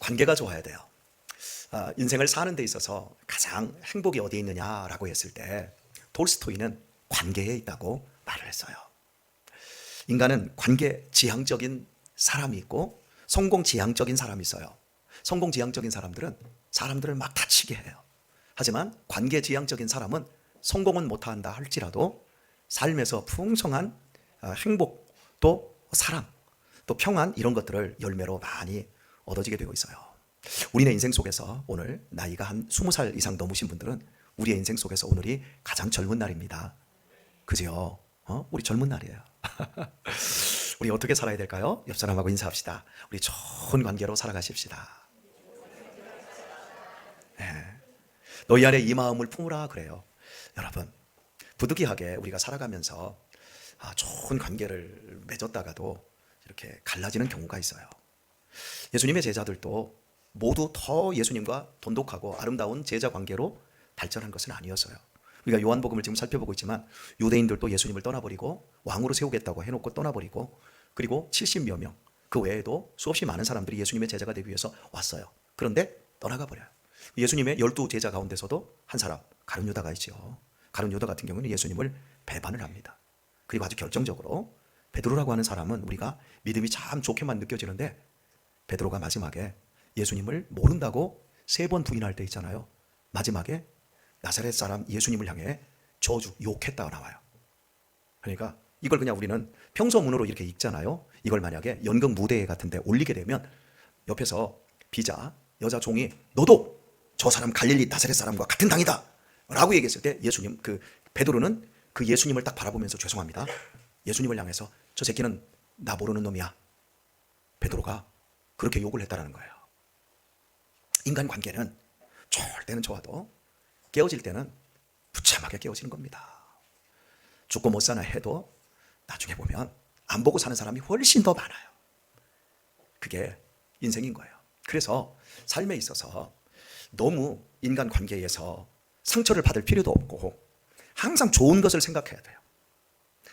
관계가 좋아야 돼요. 인생을 사는 데 있어서 가장 행복이 어디에 있느냐라고 했을 때 톨스토이는 관계에 있다고 말을 했어요. 인간은 관계 지향적인 사람이 있고 성공 지향적인 사람이 있어요. 성공 지향적인 사람들은 사람들을 막 다치게 해요. 하지만 관계 지향적인 사람은 성공은 못한다 할지라도 삶에서 풍성한 행복, 또 사랑, 또 평안, 이런 것들을 열매로 많이 얻어지게 되고 있어요. 우리네 인생 속에서 오늘 나이가 한 20살 이상 넘으신 분들은 우리의 인생 속에서 오늘이 가장 젊은 날입니다. 그죠? 우리 젊은 날이에요. 우리 어떻게 살아야 될까요? 옆 사람하고 인사합시다. 우리 좋은 관계로 살아가십시다. 네. 너희 안에 이 마음을 품으라 그래요. 여러분, 부득이하게 우리가 살아가면서 좋은 관계를 맺었다가도 이렇게 갈라지는 경우가 있어요. 예수님의 제자들도 모두 더 예수님과 돈독하고 아름다운 제자 관계로 발전한 것은 아니었어요. 우리가 요한복음을 지금 살펴보고 있지만 유대인들도 예수님을 떠나버리고 왕으로 세우겠다고 해놓고 떠나버리고, 그리고 70여 명, 그 외에도 수없이 많은 사람들이 예수님의 제자가 되기 위해서 왔어요. 그런데 떠나가 버려요. 예수님의 12제자 가운데서도 한 사람, 가룟 유다가 있죠. 가룟 유다 같은 경우는 예수님을 배반을 합니다. 그리고 아주 결정적으로 베드로라고 하는 사람은 우리가 믿음이 참 좋게만 느껴지는데, 베드로가 마지막에 예수님을 모른다고 3번 부인할 때 있잖아요. 마지막에 나사렛 사람 예수님을 향해 저주, 욕했다가 나와요. 그러니까 이걸 그냥 우리는 평소문으로 이렇게 읽잖아요. 이걸 만약에 연극 무대 같은 데 올리게 되면 옆에서 비자, 여자 종이 너도 저 사람 갈릴리 나사렛 사람과 같은 당이다 라고 얘기했을 때 예수님, 베드로는 그 예수님을 딱 바라보면서 죄송합니다, 예수님을 향해서 저 새끼는 나 모르는 놈이야, 베드로가 그렇게 욕을 했다라는 거예요. 인간 관계는 좋을 때는 좋아도 깨어질 때는 부참하게 깨어지는 겁니다. 죽고 못 사나 해도 나중에 보면 안 보고 사는 사람이 훨씬 더 많아요. 그게 인생인 거예요. 그래서 삶에 있어서 너무 인간 관계에서 상처를 받을 필요도 없고 항상 좋은 것을 생각해야 돼요.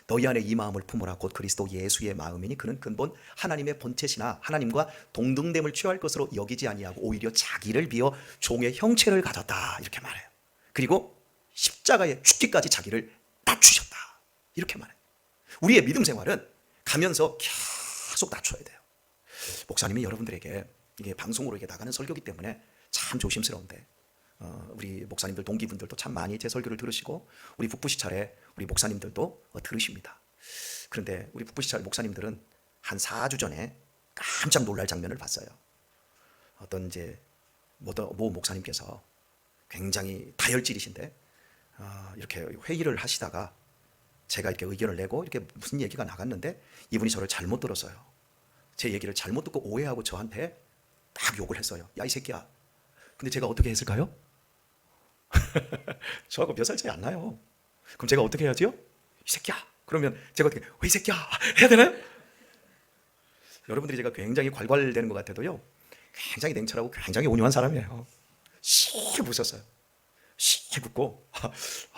너희 안에 이 마음을 품으라 곧 그리스도 예수의 마음이니 그는 근본 하나님의 본체시나 하나님과 동등됨을 취할 것으로 여기지 아니하고 오히려 자기를 비워 종의 형체를 가졌다, 이렇게 말해요. 그리고 십자가에 죽기까지 자기를 낮추셨다, 이렇게 말해요. 우리의 믿음 생활은 가면서 계속 낮춰야 돼요. 목사님이 여러분들에게 이게 방송으로 이게 나가는 설교이기 때문에 참 조심스러운데, 우리 목사님들 동기분들도 참 많이 제 설교를 들으시고 우리 북부시찰에 우리 목사님들도 들으십니다. 그런데 우리 북부시찰 목사님들은 한 4주 전에 깜짝 놀랄 장면을 봤어요. 어떤 이제 모 목사님께서 굉장히 다혈질이신데 이렇게 회의를 하시다가 제가 이렇게 의견을 내고 이렇게 무슨 얘기가 나갔는데 이분이 저를 잘못 들었어요. 제 얘기를 잘못 듣고 오해하고 저한테 딱 욕을 했어요. 야, 이 새끼야. 근데 제가 어떻게 했을까요? 저하고 몇 살 차이 안 나요. 그럼 제가 어떻게 해야지요? 이 새끼야. 그러면 제가 어떻게, 왜 이 새끼야 해야 되나요? 여러분들이 제가 굉장히 괄괄대는 것 같아도요, 굉장히 냉철하고 굉장히 온유한 사람이에요. 씩 웃었어요. 씩 웃고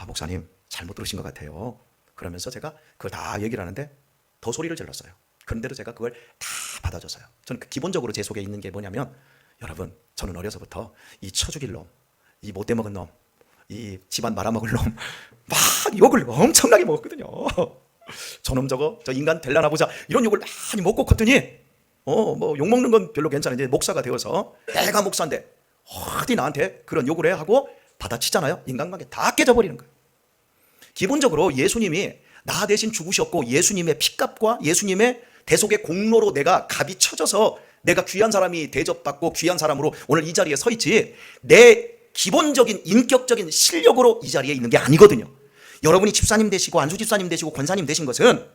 목사님 잘못 들으신 것 같아요. 그러면서 제가 그걸 다 얘기를 하는데 더 소리를 질렀어요. 그런데도 제가 그걸 다 받아줬어요. 저는 기본적으로 제 속에 있는 게 뭐냐면, 여러분, 저는 어려서부터 이 쳐죽일 놈, 이 못돼 먹은 놈, 이 집안 말아먹을 놈 막 욕을 엄청나게 먹었거든요. 저놈 저거 저 인간 될라나 보자, 이런 욕을 많이 먹고 컸더니 뭐 욕 먹는 건 별로 괜찮은데 목사가 되어서 내가 목사인데 어디 나한테 그런 욕을 해 하고 받아치잖아요. 인간관계 다 깨져버리는 거예요. 기본적으로 예수님이 나 대신 죽으셨고 예수님의 피값과 예수님의 대속의 공로로 내가 값이 쳐져서 내가 귀한 사람이 대접받고 귀한 사람으로 오늘 이 자리에 서 있지, 내 기본적인 인격적인 실력으로 이 자리에 있는 게 아니거든요. 여러분이 집사님 되시고 안수 집사님 되시고 권사님 되신 것은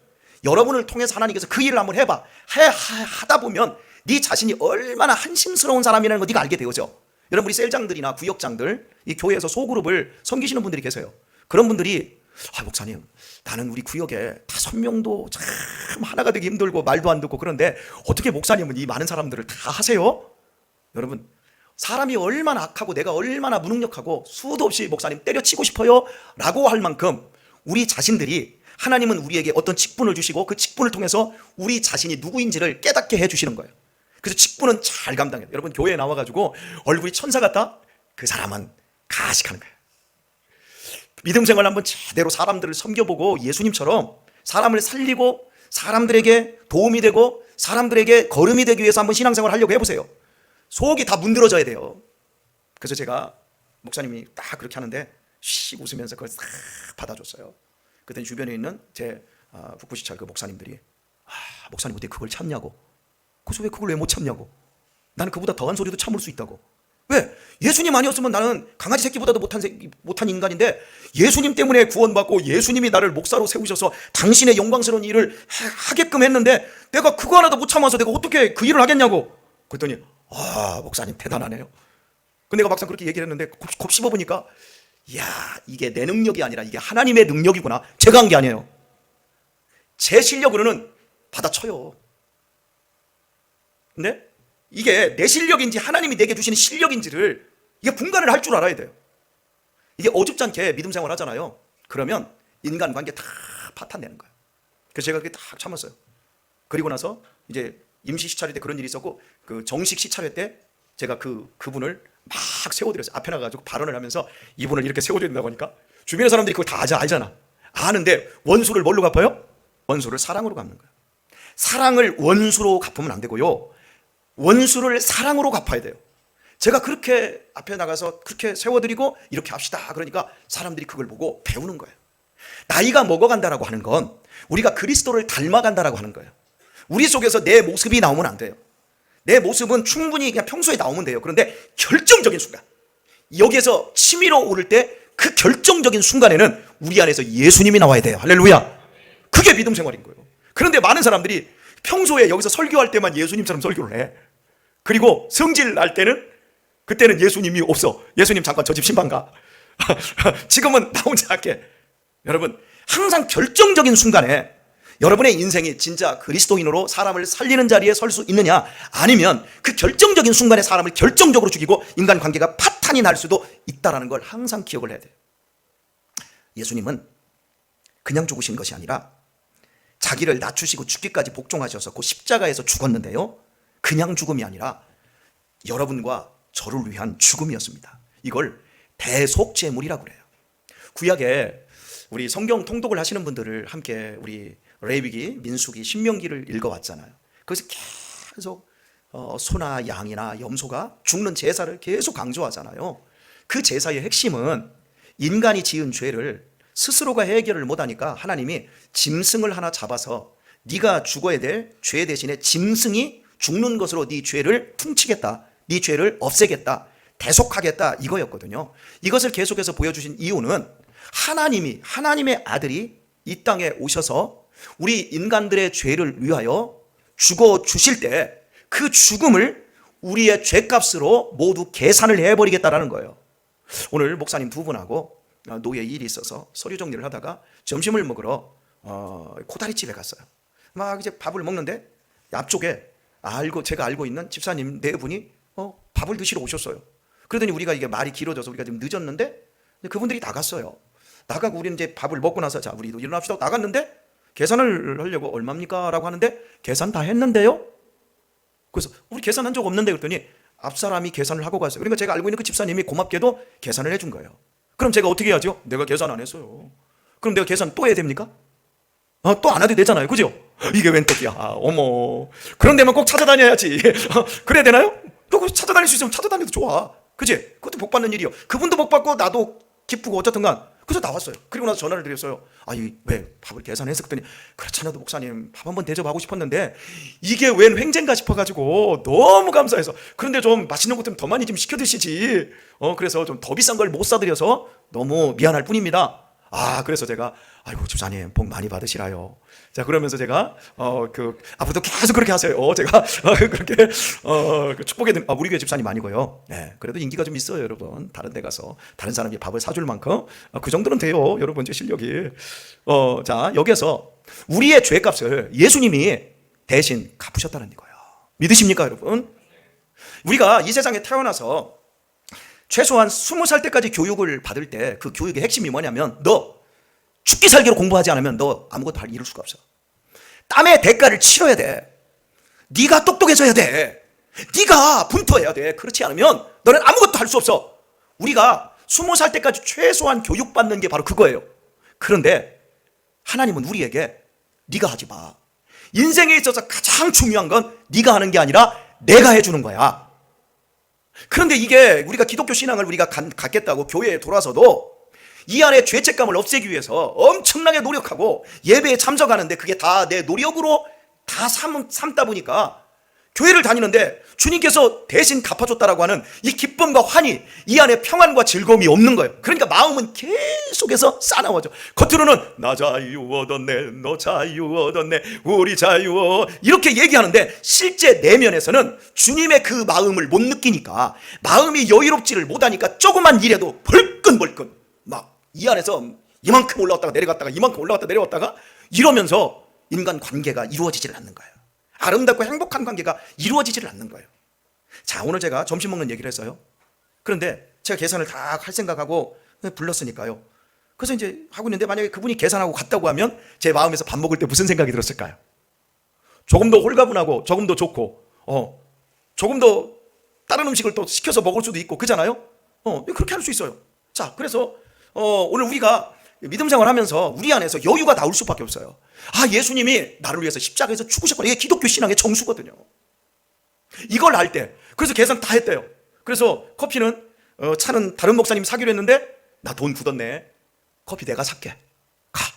여러분을 통해서 하나님께서 그 일을 한번 해봐 하다 보면 네 자신이 얼마나 한심스러운 사람이라는 거 네가 알게 되어져. 여러분, 우리 셀장들이나 구역장들, 이 교회에서 소그룹을 섬기시는 분들이 계세요. 그런 분들이 목사님, 나는 우리 구역에 5명도 참 하나가 되기 힘들고 말도 안 듣고 그런데 어떻게 목사님은 이 많은 사람들을 다 하세요? 여러분, 사람이 얼마나 악하고 내가 얼마나 무능력하고 수도 없이 목사님 때려치고 싶어요 라고 할 만큼 우리 자신들이, 하나님은 우리에게 어떤 직분을 주시고 그 직분을 통해서 우리 자신이 누구인지를 깨닫게 해주시는 거예요. 그래서 직분은 잘 감당해요. 여러분 교회에 나와가지고 얼굴이 천사 같다? 그 사람은 가식하는 거예요. 믿음 생활 한번 제대로 사람들을 섬겨보고 예수님처럼 사람을 살리고 사람들에게 도움이 되고 사람들에게 거름이 되기 위해서 한번 신앙생활 하려고 해보세요. 속이 다 문드러져야 돼요. 그래서 제가 목사님이 딱 그렇게 하는데 씩 웃으면서 그걸 싹 받아줬어요. 그때 주변에 있는 제 북부시찰 그 목사님들이 목사님 어떻게 그걸 참냐고. 그래서 왜 그걸 왜 못 참냐고. 나는 그보다 더한 소리도 참을 수 있다고. 왜? 예수님 아니었으면 나는 강아지 새끼보다도 못한 인간인데 예수님 때문에 구원받고 예수님이 나를 목사로 세우셔서 당신의 영광스러운 일을 하게끔 했는데 내가 그거 하나도 못 참아서 내가 어떻게 그 일을 하겠냐고. 그랬더니 목사님 대단하네요. 근데 내가 막상 그렇게 얘기를 했는데 곱 씹어보니까 이야, 이게 내 능력이 아니라 이게 하나님의 능력이구나. 제가 한 게 아니에요. 제 실력으로는 받아쳐요. 근데 이게 내 실력인지 하나님이 내게 주시는 실력인지를 이게 분간을 할 줄 알아야 돼요. 이게 어줍지 않게 믿음 생활 하잖아요. 그러면 인간관계 다 파탄내는 거예요. 그래서 제가 그게 딱 참았어요. 그리고 나서 이제 임시 시찰회 때 그런 일이 있었고 그 정식 시찰회 때 제가 그분을 막 세워드렸어요. 앞에 나가가지고 발언을 하면서 이분을 이렇게 세워줘야 된다고 하니까 주변의 사람들이 그걸 다 알잖아. 아는데 원수를 뭘로 갚아요? 원수를 사랑으로 갚는 거예요. 사랑을 원수로 갚으면 안 되고요. 원수를 사랑으로 갚아야 돼요. 제가 그렇게 앞에 나가서 그렇게 세워드리고 이렇게 합시다 그러니까 사람들이 그걸 보고 배우는 거예요. 나이가 먹어간다라고 하는 건 우리가 그리스도를 닮아간다라고 하는 거예요. 우리 속에서 내 모습이 나오면 안 돼요. 내 모습은 충분히 그냥 평소에 나오면 돼요. 그런데 결정적인 순간, 여기에서 치밀어 오를 때 그 결정적인 순간에는 우리 안에서 예수님이 나와야 돼요. 할렐루야. 그게 믿음 생활인 거예요. 그런데 많은 사람들이 평소에 여기서 설교할 때만 예수님처럼 설교를 해. 그리고 성질 날 때는 그때는 예수님이 없어. 예수님 잠깐 저 집 신방 가. 지금은 나 혼자 할게. 여러분 항상 결정적인 순간에 여러분의 인생이 진짜 그리스도인으로 사람을 살리는 자리에 설 수 있느냐, 아니면 그 결정적인 순간에 사람을 결정적으로 죽이고 인간관계가 파탄이 날 수도 있다는 걸 항상 기억을 해야 돼요. 예수님은 그냥 죽으신 것이 아니라 자기를 낮추시고 죽기까지 복종하셔서 그 십자가에서 죽었는데요, 그냥 죽음이 아니라 여러분과 저를 위한 죽음이었습니다. 이걸 대속죄물이라고 그래요. 구약에 우리 성경 통독을 하시는 분들을 함께 우리 레위기, 민수기, 신명기를 읽어왔잖아요. 그래서 계속 소나 양이나 염소가 죽는 제사를 계속 강조하잖아요. 그 제사의 핵심은 인간이 지은 죄를 스스로가 해결을 못하니까 하나님이 짐승을 하나 잡아서 네가 죽어야 될 죄 대신에 짐승이 죽는 것으로 네 죄를 퉁치겠다, 네 죄를 없애겠다, 대속하겠다, 이거였거든요. 이것을 계속해서 보여주신 이유는 하나님의 아들이 이 땅에 오셔서 우리 인간들의 죄를 위하여 죽어 주실 때 그 죽음을 우리의 죄값으로 모두 계산을 해버리겠다라는 거예요. 오늘 목사님 두 분하고 노예 일이 있어서 서류 정리를 하다가 점심을 먹으러 코다리집에 갔어요. 막 이제 밥을 먹는데 앞쪽에 제가 알고 있는 집사님 네 분이 밥을 드시러 오셨어요. 그러더니 우리가 이게 말이 길어져서 우리가 좀 늦었는데 그분들이 나갔어요. 나가고 우리는 이제 밥을 먹고 나서 자 우리도 일어납시다 나갔는데 계산을 하려고 얼마입니까? 라고 하는데 계산 다 했는데요? 그래서 우리 계산한 적 없는데 그랬더니 앞사람이 계산을 하고 갔어요. 그러니까 제가 알고 있는 그 집사님이 고맙게도 계산을 해준 거예요. 그럼 제가 어떻게 해야죠? 내가 계산 안 했어요. 그럼 내가 계산 또 해야 됩니까? 또 안 해도 되잖아요. 그죠? 이게 웬 떡이야. 어머. 그런 데만 꼭 찾아다녀야지. 그래야 되나요? 그거 찾아다닐 수 있으면 찾아다녀도 좋아. 그치? 그것도 복 받는 일이요. 그분도 복 받고 나도 기쁘고 어쨌든 간. 그래서 나왔어요. 그리고 나서 전화를 드렸어요. 왜 밥을 계산해서 그랬더니 그렇잖아도 목사님 밥 한번 대접하고 싶었는데 이게 웬 횡재인가 싶어가지고 너무 감사해서 그런데 좀 맛있는 것 좀 더 많이 좀 시켜 드시지. 그래서 좀 더 비싼 걸 못 사드려서 너무 미안할 뿐입니다. 그래서 제가 아이고 집사님 복 많이 받으시라요. 자 그러면서 제가 앞으로도 계속 그렇게 하세요. 제가 그렇게 축복해 드린 우리 교회 집사님 아니고요. 네, 그래도 인기가 좀 있어요, 여러분. 다른 데 가서 다른 사람이 밥을 사줄 만큼 그 정도는 돼요, 여러분 제 실력이. 자 여기에서 우리의 죄값을 예수님이 대신 갚으셨다는 거예요. 믿으십니까, 여러분? 우리가 이 세상에 태어나서 최소한 20살 때까지 교육을 받을 때 그 교육의 핵심이 뭐냐면 너 죽기 살기로 공부하지 않으면 너 아무것도 이룰 수가 없어. 땀의 대가를 치러야 돼. 네가 똑똑해져야 돼. 네가 분투해야 돼. 그렇지 않으면 너는 아무것도 할 수 없어. 우리가 20살 때까지 최소한 교육받는 게 바로 그거예요. 그런데 하나님은 우리에게 네가 하지 마. 인생에 있어서 가장 중요한 건 네가 하는 게 아니라 내가 해주는 거야. 그런데 이게 우리가 기독교 신앙을 우리가 갖겠다고 교회에 돌아서도 이 안에 죄책감을 없애기 위해서 엄청나게 노력하고 예배에 참석하는데 그게 다 내 노력으로 다 삼다 보니까 교회를 다니는데 주님께서 대신 갚아줬다라고 하는 이 기쁨과 환희, 이 안에 평안과 즐거움이 없는 거예요. 그러니까 마음은 계속해서 싸나워져. 겉으로는 나 자유 얻었네, 너 자유 얻었네, 우리 자유 이렇게 얘기하는데 실제 내면에서는 주님의 그 마음을 못 느끼니까, 마음이 여유롭지를 못하니까 조그만 일에도 벌끈벌끈 막 이 안에서 이만큼 올라왔다가 내려갔다가 이만큼 올라갔다가 내려왔다가 이러면서 인간 관계가 이루어지질 않는 거예요. 아름답고 행복한 관계가 이루어지지를 않는 거예요. 자, 오늘 제가 점심 먹는 얘기를 했어요. 그런데 제가 계산을 다 할 생각하고 불렀으니까요. 그래서 이제 하고 있는데 만약에 그분이 계산하고 갔다고 하면 제 마음에서 밥 먹을 때 무슨 생각이 들었을까요? 조금 더 홀가분하고 조금 더 좋고 조금 더 다른 음식을 또 시켜서 먹을 수도 있고 그잖아요. 그렇게 할 수 있어요. 자, 그래서 오늘 우리가 믿음 생활하면서 우리 안에서 여유가 나올 수밖에 없어요. 아, 예수님이 나를 위해서 십자가에서 죽으셨구나. 이게 기독교 신앙의 정수거든요. 이걸 알 때, 그래서 계산 다 했대요. 그래서 커피는 차는 다른 목사님 사기로 했는데 나 돈 굳었네. 커피 내가 살게.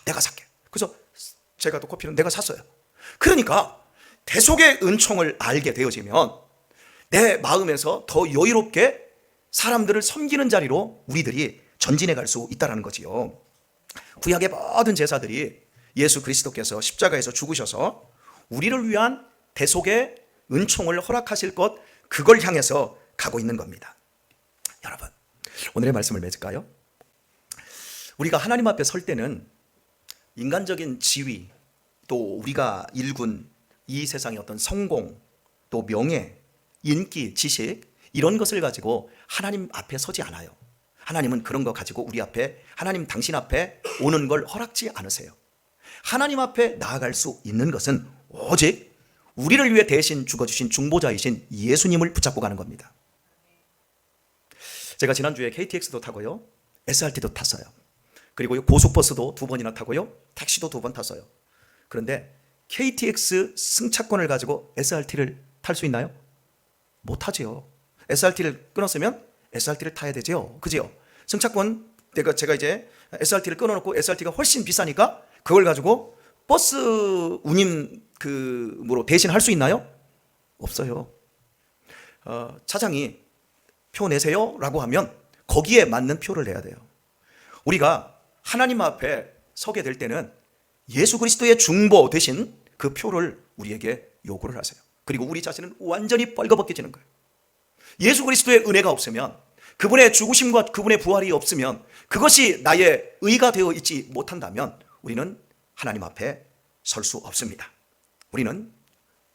내가 살게. 그래서 제가 또 커피는 내가 샀어요. 그러니까 대속의 은총을 알게 되어지면 내 마음에서 더 여유롭게 사람들을 섬기는 자리로 우리들이 전진해 갈 수 있다는 거지요. 구약의 모든 제사들이 예수 그리스도께서 십자가에서 죽으셔서 우리를 위한 대속의 은총을 허락하실 것, 그걸 향해서 가고 있는 겁니다. 여러분, 오늘의 말씀을 맺을까요? 우리가 하나님 앞에 설 때는 인간적인 지위, 또 우리가 일군 이 세상의 어떤 성공, 또 명예, 인기, 지식, 이런 것을 가지고 하나님 앞에 서지 않아요. 하나님은 그런 거 가지고 우리 앞에, 하나님 당신 앞에 오는 걸 허락지 않으세요. 하나님 앞에 나아갈 수 있는 것은 오직 우리를 위해 대신 죽어주신 중보자이신 예수님을 붙잡고 가는 겁니다. 제가 지난주에 KTX도 타고요, SRT도 탔어요. 그리고 고속버스도 2번이나 타고요, 택시도 2번 탔어요. 그런데 KTX 승차권을 가지고 SRT를 탈 수 있나요? 못 타지요. SRT를 끊었으면 SRT를 타야 되죠. 그죠? 승차권, 제가 이제 SRT를 끊어놓고 SRT가 훨씬 비싸니까 그걸 가지고 버스 운임으로 대신 할 수 있나요? 없어요. 차장이 표 내세요 라고 하면 거기에 맞는 표를 내야 돼요. 우리가 하나님 앞에 서게 될 때는 예수 그리스도의 중보 대신 그 표를 우리에게 요구를 하세요. 그리고 우리 자신은 완전히 벌거벗겨지는 거예요. 예수 그리스도의 은혜가 없으면, 그분의 죽으심과 그분의 부활이 없으면, 그것이 나의 의가 되어 있지 못한다면 우리는 하나님 앞에 설 수 없습니다. 우리는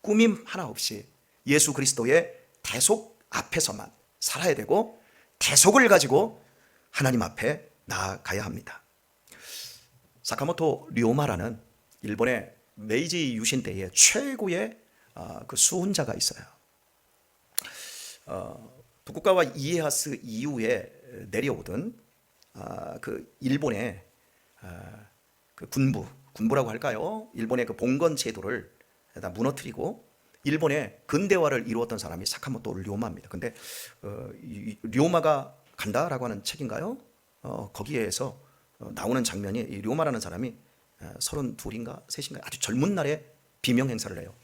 꾸밈 하나 없이 예수 그리스도의 대속 앞에서만 살아야 되고, 대속을 가지고 하나님 앞에 나아가야 합니다. 사카모토 료마라는 일본의 메이지 유신 때의 최고의 그 수훈자가 있어요. 도쿠가와 이에야스 이후에 내려오던 그 일본의 그 군부라고 할까요? 일본의 그 봉건 제도를 다 무너뜨리고 일본의 근대화를 이루었던 사람이 사카모토 료마입니다. 근데 료마가 간다라고 하는 책인가요? 거기에서 나오는 장면이, 이 료마라는 사람이 32인가 3인가 아주 젊은 날에 비명 행사를 해요.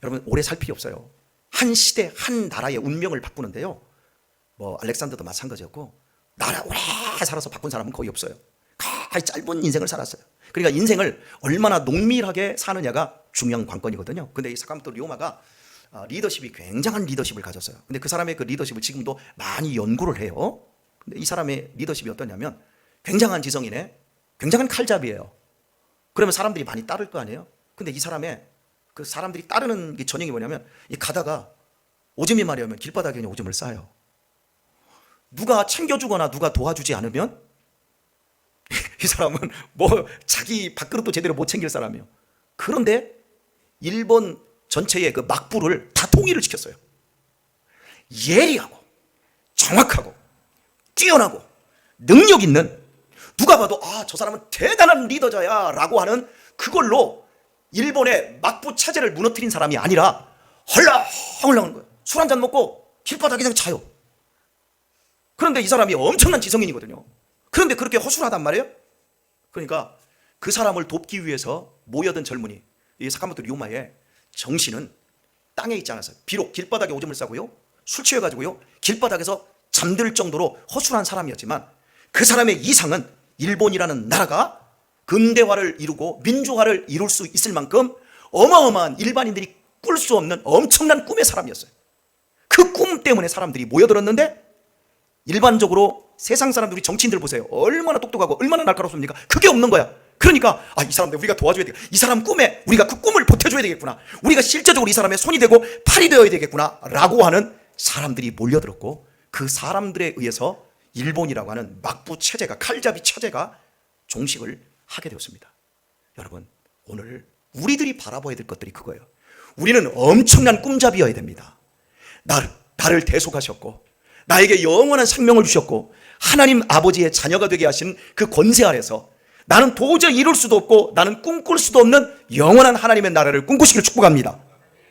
여러분, 오래 살 필요 없어요. 한 시대, 한 나라의 운명을 바꾸는데요, 뭐 알렉산더도 마찬가지였고, 나라 오래 살아서 바꾼 사람은 거의 없어요. 거의 짧은 인생을 살았어요. 그러니까 인생을 얼마나 농밀하게 사느냐가 중요한 관건이거든요. 근데 이 사카모토 료마가 리더십이, 굉장한 리더십을 가졌어요. 근데 그 사람의 그 리더십을 지금도 많이 연구를 해요. 근데 이 사람의 리더십이 어떠냐면, 굉장한 지성이네, 굉장한 칼잡이에요. 그러면 사람들이 많이 따를 거 아니에요. 근데 이 사람의 그 사람들이 따르는 게 전형이 뭐냐면, 이 가다가 오줌이 마려우면 길바닥에 그냥 오줌을 싸요. 누가 챙겨주거나 누가 도와주지 않으면 이 사람은 뭐 자기 밥그릇도 제대로 못 챙길 사람이에요. 그런데 일본 전체의 그 막부를 다 통일을 시켰어요. 예리하고 정확하고 뛰어나고 능력 있는, 누가 봐도 저 사람은 대단한 리더자야 라고 하는, 그걸로 일본의 막부 체제를 무너뜨린 사람이 아니라 헐렁헐렁한 거예요. 술 한잔 먹고 길바닥에 그냥 자요. 그런데 이 사람이 엄청난 지성인이거든요. 그런데 그렇게 허술하단 말이에요. 그러니까 그 사람을 돕기 위해서 모여든 젊은이, 이 사카모토 류마의 정신은 땅에 있지 않았어요. 비록 길바닥에 오줌을 싸고요, 술 취해가지고요 길바닥에서 잠들 정도로 허술한 사람이었지만, 그 사람의 이상은 일본이라는 나라가 근대화를 이루고 민주화를 이룰 수 있을 만큼 어마어마한, 일반인들이 꿀 수 없는 엄청난 꿈의 사람이었어요. 그 꿈 때문에 사람들이 모여들었는데, 일반적으로 세상 사람들이, 정치인들 보세요. 얼마나 똑똑하고 얼마나 날카롭습니까? 그게 없는 거야. 그러니까 이 사람들 우리가 도와줘야 되겠다. 이 사람 꿈에 우리가 그 꿈을 보태줘야 되겠구나. 우리가 실제적으로 이 사람의 손이 되고 팔이 되어야 되겠구나 라고 하는 사람들이 몰려들었고, 그 사람들에 의해서 일본이라고 하는 막부 체제가, 칼잡이 체제가 종식을 하게 되었습니다. 여러분, 오늘 우리들이 바라봐야 될 것들이 그거예요. 우리는 엄청난 꿈잡이여야 됩니다. 나를 대속하셨고 나에게 영원한 생명을 주셨고 하나님 아버지의 자녀가 되게 하신 그 권세 아래서 나는 도저히 이룰 수도 없고 나는 꿈꿀 수도 없는 영원한 하나님의 나라를 꿈꾸시길 축복합니다.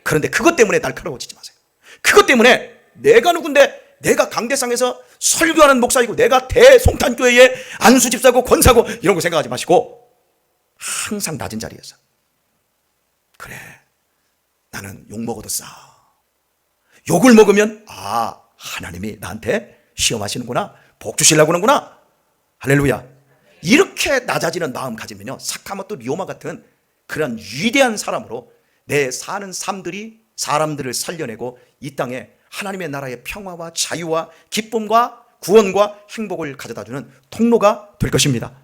그런데 그것 때문에 날카로워지지 마세요. 그것 때문에 내가 누군데, 내가 강대상에서 설교하는 목사이고 내가 대송탄교회의 안수집사고 권사고 이런 거 생각하지 마시고, 항상 낮은 자리에서 그래, 나는 욕 먹어도 싸. 욕을 먹으면 하나님이 나한테 시험하시는구나, 복 주시려고 하는구나. 할렐루야. 이렇게 낮아지는 마음 가지면요, 사카모토 류마 같은 그런 위대한 사람으로 내 사는 삶들이 사람들을 살려내고 이 땅에 하나님의 나라의 평화와 자유와 기쁨과 구원과 행복을 가져다주는 통로가 될 것입니다.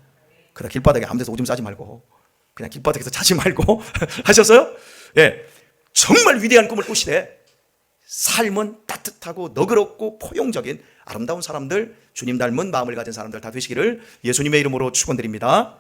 그러나 길바닥에 아무 데서 오줌 싸지 말고 그냥 길바닥에서 자지 말고 하셨어요? 예, 정말 위대한 꿈을 꾸시되 삶은 따뜻하고 너그럽고 포용적인 아름다운 사람들, 주님 닮은 마음을 가진 사람들 다 되시기를 예수님의 이름으로 축원드립니다.